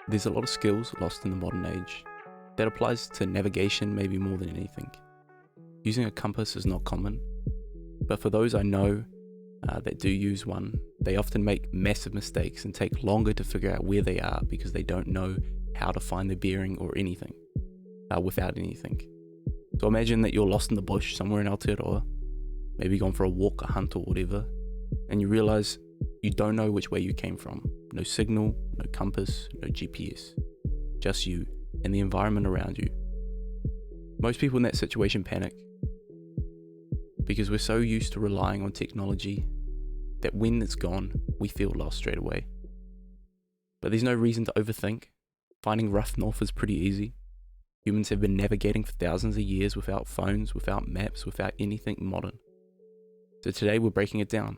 There's a lot of skills lost in the modern age. That applies to navigation maybe more than anything. Using a compass is not common, but for those I know that do use one, they often make massive mistakes and take longer to figure out where they are because they don't know how to find their bearing or anything, without anything. So imagine that you're lost in the bush somewhere in Aotearoa, maybe gone for a walk, a hunt or whatever, and you realise you don't know which way you came from. No signal, no compass, no GPS. Just you and the environment around you. Most people in that situation panic because we're so used to relying on technology that when it's gone, we feel lost straight away. But there's no reason to overthink. Finding rough north is pretty easy. Humans have been navigating for thousands of years without phones, without maps, without anything modern. So today we're breaking it down.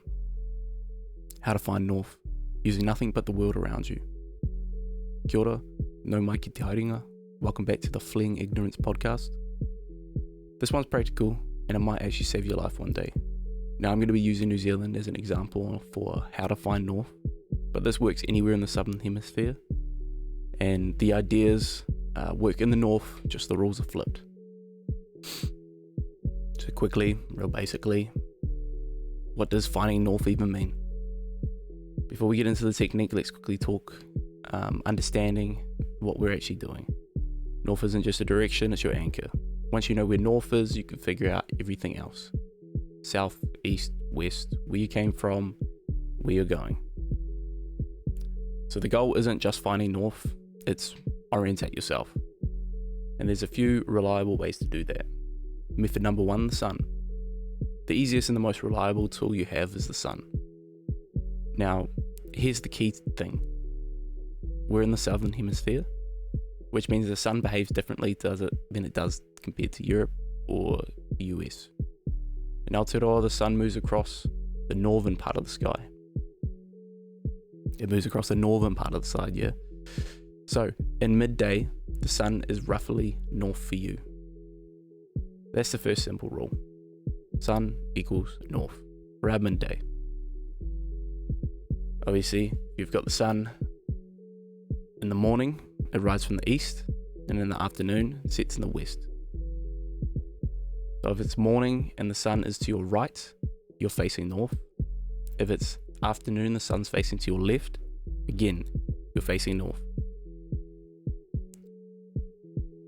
How to find north, using nothing but the world around you. Kia ora, no mai ki te haerenga. Welcome back to the Fleeing Ignorance podcast. This one's practical, and it might actually save your life one day. Now I'm going to be using New Zealand as an example for how to find north, but this works anywhere in the Southern Hemisphere, and the ideas work in the north, just the rules are flipped. So quickly, real basically, what does finding north even mean? Before we get into the technique, let's quickly talk understanding what we're actually doing. North isn't just a direction, it's your anchor. Once you know where north is, you can figure out everything else. South, east, west, where you came from, where you're going. So the goal isn't just finding north, it's orientate yourself. And there's a few reliable ways to do that. Method number 1, the sun. The easiest and the most reliable tool you have is the sun. Now, here's the key thing. We're in the Southern Hemisphere, which means the sun behaves differently than it does compared to Europe or the US. In Aotearoa, the sun moves across the northern part of the sky. It moves across the northern part of the side, yeah? So, in midday, the sun is roughly north for you. That's the first simple rule. Sun equals north, around midday. Obviously, you've got the sun in the morning, it rises from the east, and in the afternoon, it sets in the west. So if it's morning and the sun is to your right, you're facing north. If it's afternoon, the sun's facing to your left, again, you're facing north.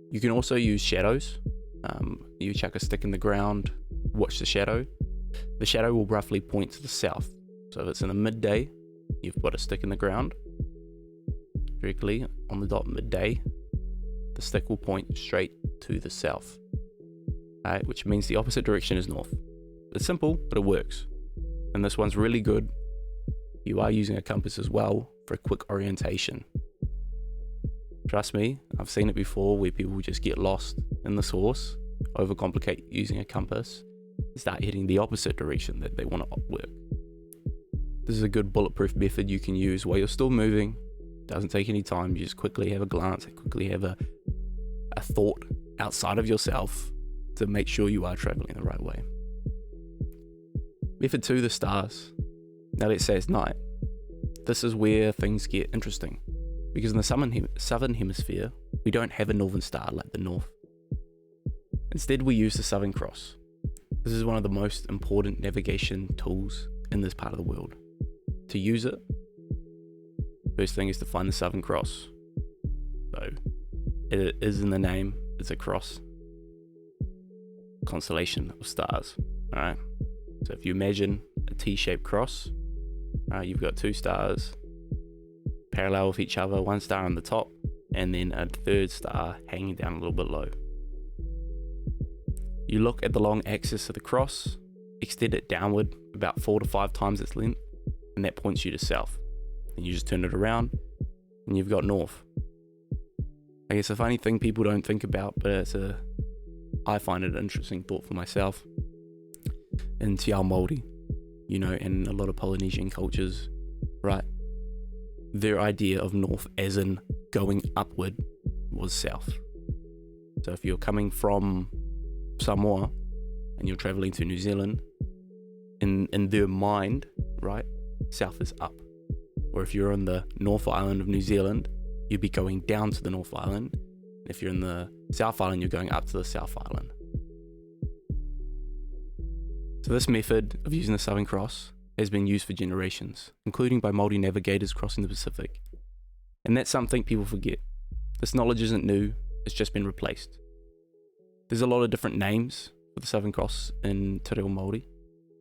You can also use shadows. You chuck a stick in the ground, watch the shadow. The shadow will roughly point to the south. So if it's in the midday, you've got a stick in the ground, directly on the dot midday, the stick will point straight to the south, which means the opposite direction is north. It's simple, but it works. And this one's really good. You are using a compass as well for a quick orientation. Trust me, I've seen it before where people just get lost in the source, overcomplicate using a compass, and start heading the opposite direction that they want to work. This is a good bulletproof method you can use while you're still moving. Doesn't take any time. You just quickly have a glance, quickly have a thought outside of yourself to make sure you are traveling the right way. Method 2, the stars. Now let's say it's night. This is where things get interesting, because in the Southern Hemisphere, we don't have a northern star like the north. Instead, we use the Southern Cross. This is one of the most important navigation tools in this part of the world. To use it, first thing is to find the Southern Cross. So, it is in the name, it's a cross. Constellation of stars, alright? So if you imagine a T-shaped cross, you've got 2 stars parallel with each other, 1 star on the top, and then a 3rd star hanging down a little bit low. You look at the long axis of the cross, extend it downward about 4 to 5 times its length, and that points you to south. And you just turn it around, and you've got north. I guess a funny thing people don't think about, but I find it an interesting thought for myself. In Te Ao Māori, and a lot of Polynesian cultures, right? Their idea of north as in going upward was south. So if you're coming from Samoa and you're traveling to New Zealand, in their mind, right, south is up. Or if you're on the North Island of New Zealand you'd be going down to the North Island. If you're in the South Island, you're going up to the South Island. So this method of using the Southern Cross has been used for generations, including by Māori navigators crossing the Pacific. And that's something people forget. This knowledge isn't new, it's just been replaced. There's a lot of different names for the Southern Cross in Te Reo Māori.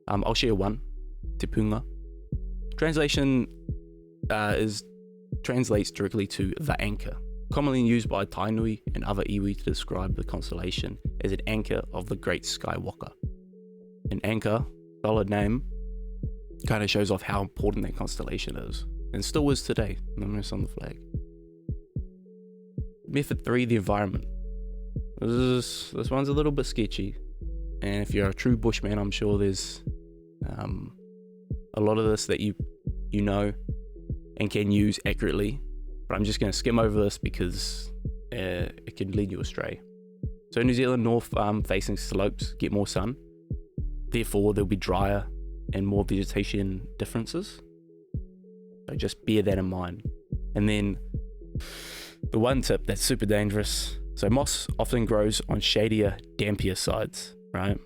I'll share one, Te Punga. Translation translates directly to the anchor, commonly used by Tainui and other iwi to describe the constellation as an anchor of the Great Skywalker. An anchor, solid name, kind of shows off how important that constellation is, and still is today, notice on the flag. Method 3, the environment. This one's a little bit sketchy, and if you're a true bushman, I'm sure there's a lot of this that you know and can use accurately, but I'm just going to skim over this because it can lead you astray. So New Zealand north facing slopes get more sun, therefore there'll be drier and more vegetation differences. So just bear that in mind. And then the one tip that's super dangerous. So moss often grows on shadier, dampier sides, right?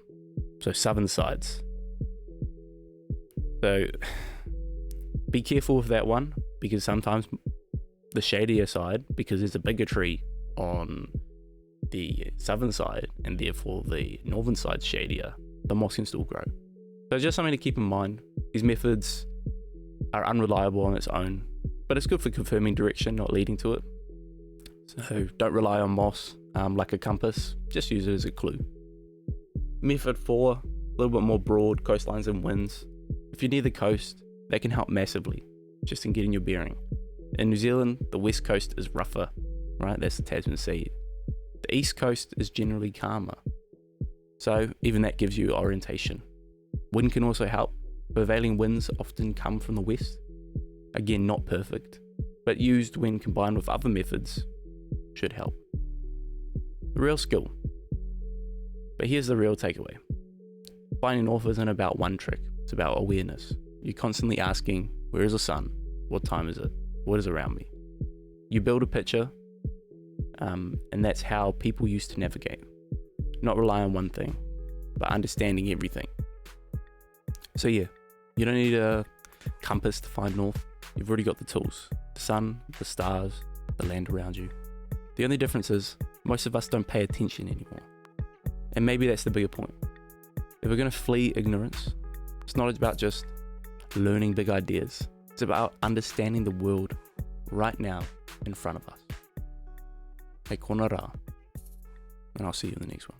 So southern sides. So be careful with that one, because sometimes the shadier side, because there's a bigger tree on the southern side and therefore the northern side's shadier, the moss can still grow. So just something to keep in mind. These methods are unreliable on its own, but it's good for confirming direction, not leading to it. So don't rely on moss like a compass, just use it as a clue. Method 4, a little bit more broad, coastlines and winds. If you're near the coast, they can help massively, just in getting your bearing. In New Zealand, the west coast is rougher, right? That's the Tasman Sea. The east coast is generally calmer. So even that gives you orientation. Wind can also help. Prevailing winds often come from the west. Again, not perfect, but used when combined with other methods should help. The real skill. But here's the real takeaway. Finding north isn't about one trick, it's about awareness. You're constantly asking, where is the sun? What time is it? What is around me? You build a picture, and that's how people used to navigate. Not rely on one thing, but understanding everything. So yeah, you don't need a compass to find north. You've already got the tools. The sun, the stars, the land around you. The only difference is, most of us don't pay attention anymore. And maybe that's the bigger point. If we're going to flee ignorance, it's not about just learning big ideas. It's about understanding the world right now in front of us. Hey, kōna rā. And I'll see you in the next one.